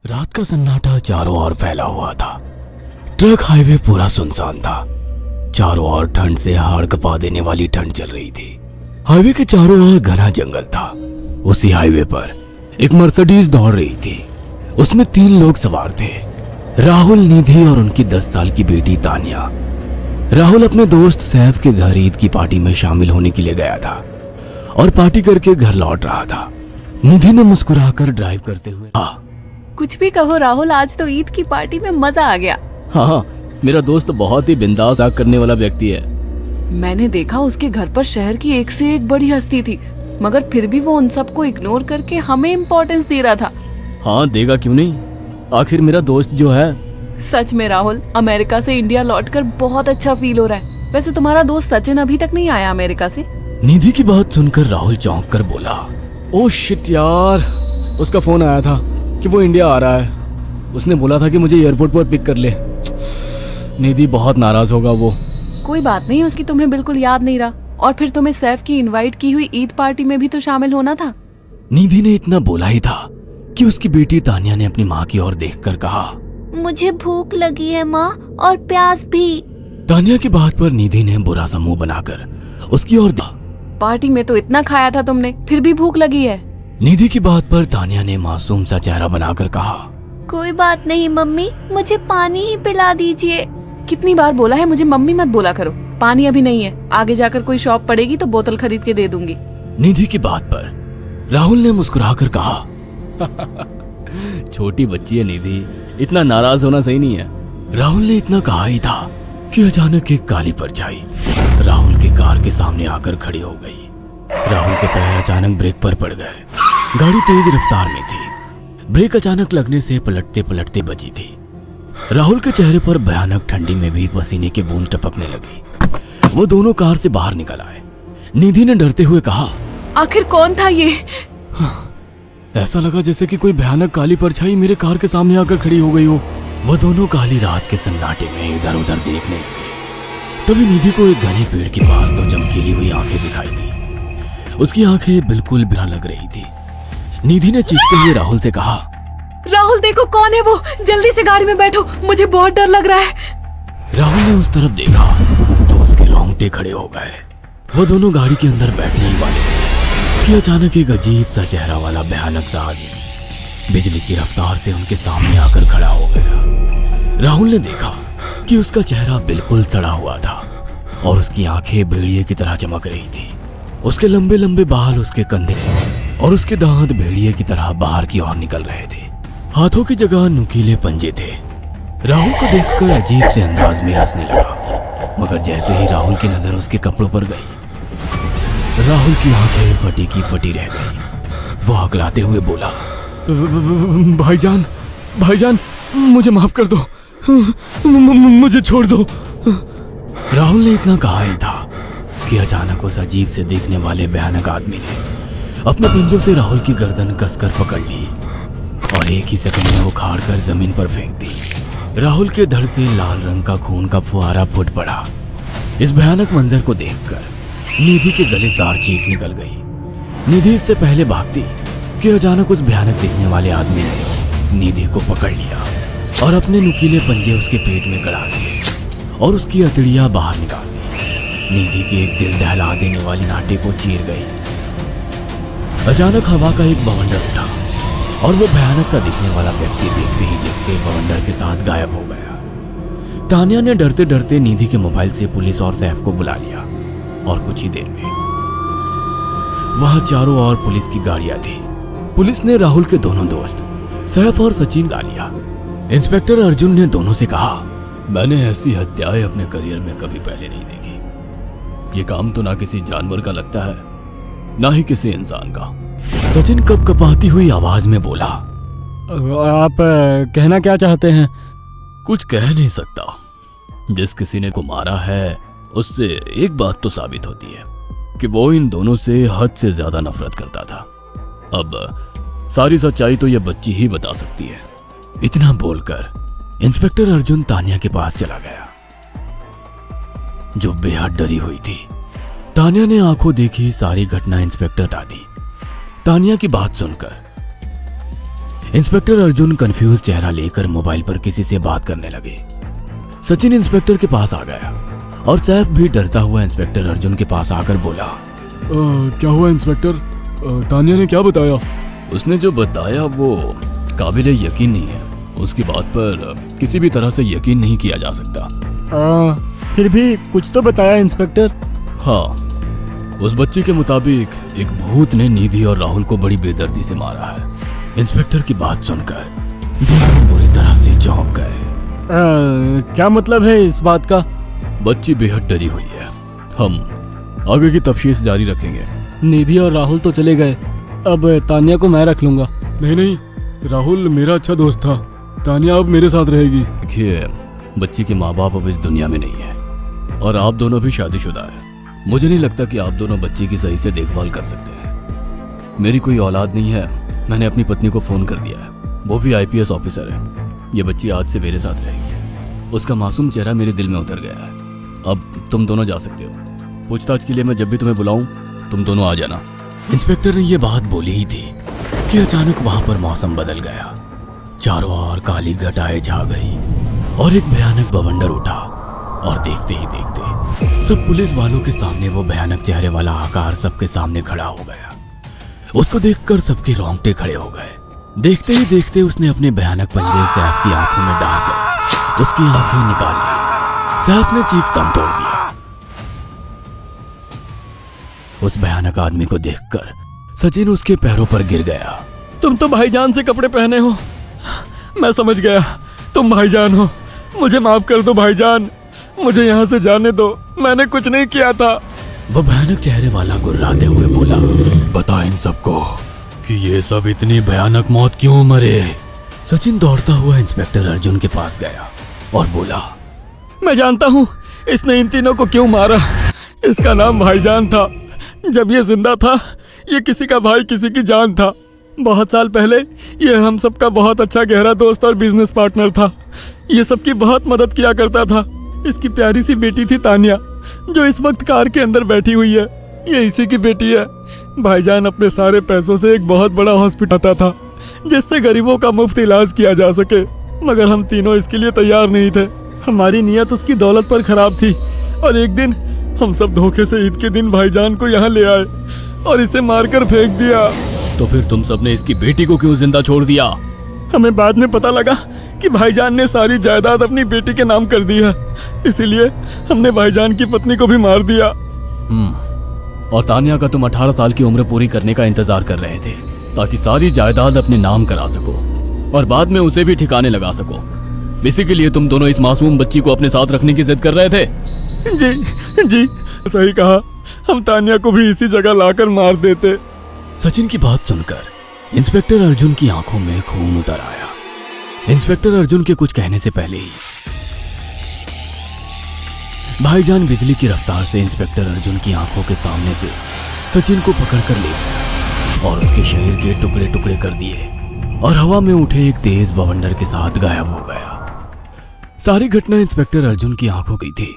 रात का सन्नाटा चारों ओर फैला हुआ था। ट्रक हाईवे पूरा सुनसान था। चारों ओर ठंड से हाड़ कपा देने वाली ठंड चल रही थी। हाईवे के चारों ओर घना जंगल था। उसी हाईवे पर एक मर्सिडीज दौड़ रही थी। उसमें 3 लोग सवार थे, राहुल, निधि और उनकी 10 साल की बेटी तानिया। राहुल अपने दोस्त सैफ के घर ईद की पार्टी में शामिल होने के लिए गया था और पार्टी करके घर लौट रहा था। निधि ने मुस्कुराकर ड्राइव करते हुए कुछ भी कहो राहुल, आज तो ईद की पार्टी में मजा आ गया। हाँ, मेरा दोस्त बहुत ही बिंदास करने वाला व्यक्ति है। मैंने देखा उसके घर पर शहर की एक से एक बड़ी हस्ती थी, मगर फिर भी वो उन सबको इग्नोर करके हमें इम्पोर्टेंस दे रहा था। हाँ, देगा क्यों नहीं, आखिर मेरा दोस्त जो है। सच में राहुल, अमेरिका से इंडिया लौटकर बहुत अच्छा फील हो रहा है। वैसे तुम्हारा दोस्त सचिन अभी तक नहीं आया अमेरिका से? निधि की बात सुनकर राहुल चौंक कर बोला, ओह शिट यार, उसका फोन आया था कि वो इंडिया आ रहा है। उसने बोला था कि मुझे एयरपोर्ट पर पिक कर ले। निधि बहुत नाराज होगा वो। कोई बात नहीं, उसकी तुम्हें बिल्कुल याद नहीं रहा। और फिर तुम्हें सैफ की इनवाइट की हुई ईद पार्टी में भी तो शामिल होना था। निधि ने इतना बोला ही था कि उसकी बेटी तानिया ने अपनी माँ की ओर देखकर कहा, मुझे भूख लगी है माँ, और प्यास भी। तानिया की बात पर निधि ने बुरा सा मुंह बनाकर उसकी ओर देखा। पार्टी में तो इतना खाया था तुमने, फिर भी भूख लगी है? निधि की बात पर तानिया ने मासूम सा चेहरा बनाकर कहा, कोई बात नहीं मम्मी, मुझे पानी ही पिला दीजिए। कितनी बार बोला है मुझे मम्मी मत बोला करो। पानी अभी नहीं है, आगे जाकर कोई शॉप पड़ेगी तो बोतल खरीद के दे दूंगी। निधि की बात पर राहुल ने मुस्कुराकर कहा, छोटी बच्ची है निधि, इतना नाराज होना सही नहीं है। राहुल ने इतना कहा ही था कि अचानक एक काली परछाई राहुल की कार के सामने आकर खड़ी हो गई। राहुल के पैर अचानक ब्रेक पर पड़ गए। गाड़ी तेज रफ्तार में थी। ब्रेक अचानक लगने से पलटते पलटते बची थी। राहुल के चेहरे पर भयानक ठंडी में भी पसीने की बूंद टपकने लगी। वो दोनों कार से बाहर निकल आए। निधि ने डरते हुए कहा, आखिर कौन था ये? ऐसा लगा जैसे कि कोई भयानक काली परछाई मेरे कार के सामने आकर खड़ी हो गई हो। वो दोनों काली रात के सन्नाटे में इधर उधर देखने लगे। तभी निधि को एक घने पेड़ के पास दो चमकीली हुई आंखें दिखाई दी। उसकी आंखें बिल्कुल बुरा लग रही थी। निधि ने चीखते हुए राहुल से कहा, राहुल देखो कौन है वो, जल्दी से गाड़ी में बैठो, मुझे बहुत डर लग रहा है। राहुल ने उस तरफ देखा तो उसके रोंगटे खड़े हो गए। वो दोनों गाड़ी के अंदर बैठने ही वाले थे कि अचानक एक अजीब सा चेहरा वाला भयानक सा आदमी बिजली की रफ्तार से उनके सामने आकर खड़ा हो गया। राहुल ने देखा कि उसका चेहरा बिल्कुल सड़ा हुआ था और उसकी आंखें भेड़िए की तरह चमक रही थी। उसके लंबे लंबे बाल उसके कंधे और उसके दांत भेड़िए की तरह बाहर की ओर निकल रहे थे। हाथों की जगह नुकीले पंजे थे। राहुल को देखकर अजीब से अंदाज में हंसने लगा, मगर जैसे ही राहुल की नजर उसके कपड़ों पर गई, राहुल की आंखें फटी की फटी रह गई। वो हकलाते हुए बोला, भाईजान, भाईजान, मुझे माफ कर दो, मुझे छोड़ दो। राहुल ने इतना कहा ही था कि अचानक उस अजीब से दिखने वाले भयानक आदमी ने अपने पंजों से राहुल की गर्दन कसकर पकड़ ली और एक ही सेकंड में उखाड़ कर जमीन पर फेंक दी। राहुल के धड़ से लाल रंग का खून का फुहारा फूट पड़ा। इस भयानक मंजर को देखकर निधि के गले से आर चीख निकल गई। निधि इससे पहले भागती कि अचानक उस भयानक दिखने वाले आदमी ने निधि को पकड़ लिया और अपने नुकीले पंजे उसके पेट में गड़ा दिए और उसकी अतड़ियां बाहर निकाल दी। निधि के एक दिल दहला देने वाली नाटे को चीर गई। अचानक हवा का एक बवंडर उठा और वो भयानक सा दिखने वाला व्यक्ति देखते ही देखते बवंडर के साथ गायब हो गया। तानिया ने डरते डरते निधि के मोबाइल से पुलिस और सैफ को बुला लिया और कुछ ही देर में वहां चारों ओर पुलिस की गाड़ियां थी। पुलिस ने राहुल के दोनों दोस्त सैफ और सचिन ला लिया। इंस्पेक्टर अर्जुन ने दोनों से कहा, मैंने ऐसी हत्याएं अपने करियर में कभी पहले नहीं देखी। ये काम तो ना किसी जानवर का लगता है, ना ही किसी इंसान का। सचिन कपकपाती हुई आवाज में बोला, आप कहना क्या चाहते हैं? कुछ कह नहीं सकता। जिस किसी ने को मारा है उससे एक बात तो साबित होती है कि वो इन दोनों से हद से ज्यादा नफरत करता था। अब सारी सच्चाई तो ये बच्ची ही बता सकती है। इतना बोलकर इंस्पेक्टर अर्जुन तानिया के पास चला गया, जो बेहद डरी हुई थी। तानिया ने आंखों देखी सारी घटना इंस्पेक्टर दादी। तानिया की बात सुनकर इंस्पेक्टर अर्जुन कंफ्यूज चेहरा लेकर मोबाइल पर किसी से बात करने लगे। सचिन इंस्पेक्टर के पास आ गया और सैफ भी डरता हुआ इंस्पेक्टर अर्जुन के पास आकर बोला, क्या हुआ इंस्पेक्टर? तानिया ने क्या बताया? उसने जो बताया वो काबिल यकीन नहीं है। उसकी बात पर किसी भी तरह से यकीन नहीं किया जा सकता। फिर भी कुछ तो बताया इंस्पेक्टर। हाँ, उस बच्ची के मुताबिक एक भूत ने निधि और राहुल को बड़ी बेदर्दी से मारा है। इंस्पेक्टर की बात सुनकर दोनों बुरी तरह से चौंक गए। क्या मतलब है इस बात का? बच्ची बेहद डरी हुई है। हम आगे की तफ्तीश जारी रखेंगे। निधि और राहुल तो चले गए, अब तानिया को मैं रख लूंगा। नहीं, राहुल मेरा अच्छा दोस्त था। तानिया अब मेरे साथ रहेगी। देखिए, बच्ची के माँ बाप अब इस दुनिया में नहीं है और आप दोनों भी शादीशुदा है। मुझे नहीं लगता कि आप दोनों बच्ची की सही से देखभाल कर सकते हैं। मेरी कोई औलाद नहीं है। मैंने अपनी पत्नी को फोन कर दिया है, वो भी IPS ऑफिसर है। ये बच्ची आज से मेरे साथ रहेगी। उसका मासूम चेहरा मेरे दिल में उतर गया है। अब तुम दोनों जा सकते हो। पूछताछ के लिए मैं जब भी तुम्हें बुलाऊं तुम दोनों आ जाना। इंस्पेक्टर ने ये बात बोली ही थी कि अचानक वहां पर मौसम बदल गया। चारों ओर काली घटाएं छा गई और एक भयानक बवंडर उठा और देखते ही देखते सब पुलिस वालों के सामने वो भयानक चेहरे वाला आकार सबके सामने खड़ा हो गया। उसको देखकर सबके रोंगटे खड़े हो गए। देखते ही देखते उसने अपने भयानक पंजे सैफ की आंखों में डालकर उसकी आंखें निकाल ली। सैफ ने चीख दम तोड़ दिया। उस भयानक आदमी को देखकर सचिन उसके पैरों पर गिर गया। तुम तो भाईजान से कपड़े पहने हो। मैं समझ गया, तुम भाईजान हो। मुझे माफ कर दो भाईजान, मुझे यहाँ से जाने दो। मैंने कुछ नहीं किया था। वो भयानक चेहरे वाला गुर्राते हुए बोला, बता इन सबको कि ये सब इतनी भयानक मौत क्यों मरे। सचिन दौड़ता हुआ इंस्पेक्टर अर्जुन के पास गया और बोला, मैं जानता हूँ इसने इन तीनों को क्यों मारा। इसका नाम भाईजान था। जब ये जिंदा था ये किसी का भाई किसी की जान था। बहुत साल पहले ये हम सबका बहुत अच्छा गहरा दोस्त और बिजनेस पार्टनर था। ये सबकी बहुत मदद किया करता था। इसकी प्यारी सी बेटी थी तानिया, जो इस वक्त कार के अंदर बैठी हुई है। ये इसी की बेटी है। भाईजान अपने सारे पैसों से एक बहुत बड़ा हॉस्पिटल था जिससे गरीबों का मुफ्त इलाज किया जा सके, मगर हम तीनों इसके लिए तैयार नहीं थे। हमारी नीयत उसकी दौलत पर खराब थी और एक दिन हम सब धोखे से ईद के दिन भाईजान को यहाँ ले आए और इसे मारकर फेंक दिया। तो फिर तुम सबने इसकी बेटी को क्यों जिंदा छोड़ दिया? हमें बाद में पता लगा कि भाईजान ने सारी जायदाद अपनी बेटी के नाम कर दी है, इसीलिए हमने भाईजान की पत्नी को भी मार दिया। और तानिया का तुम 18 साल की उम्र पूरी करने का इंतजार कर रहे थे ताकि सारी जायदाद अपने नाम करा सको और बाद में उसे भी ठिकाने लगा सको। इसी के लिए तुम दोनों इस मासूम बच्ची को अपने साथ रखने की जिद कर रहे थे। जी सही कहा। हम तानिया को भी इसी जगह लाकर मार देते। सचिन की बात सुनकर इंस्पेक्टर अर्जुन की आंखों में खून उतर आया। इंस्पेक्टर अर्जुन के कुछ कहने से पहले ही भाईजान बिजली की रफ्तार से इंस्पेक्टर अर्जुन की आंखों के सामने से सचिन को पकड़कर ले गया और उसके शरीर के टुकड़े टुकड़े कर दिए और हवा में उठे एक तेज बवंडर के साथ गायब हो गया। सारी घटना इंस्पेक्टर अर्जुन की आंखों की थी।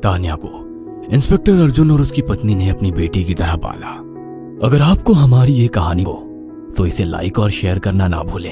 तानिया को इंस्पेक्टर अर्जुन और उसकी पत्नी ने अपनी बेटी की तरह पाला। अगर आपको हमारी ये कहानी हो तो इसे लाइक और शेयर करना ना भूलें।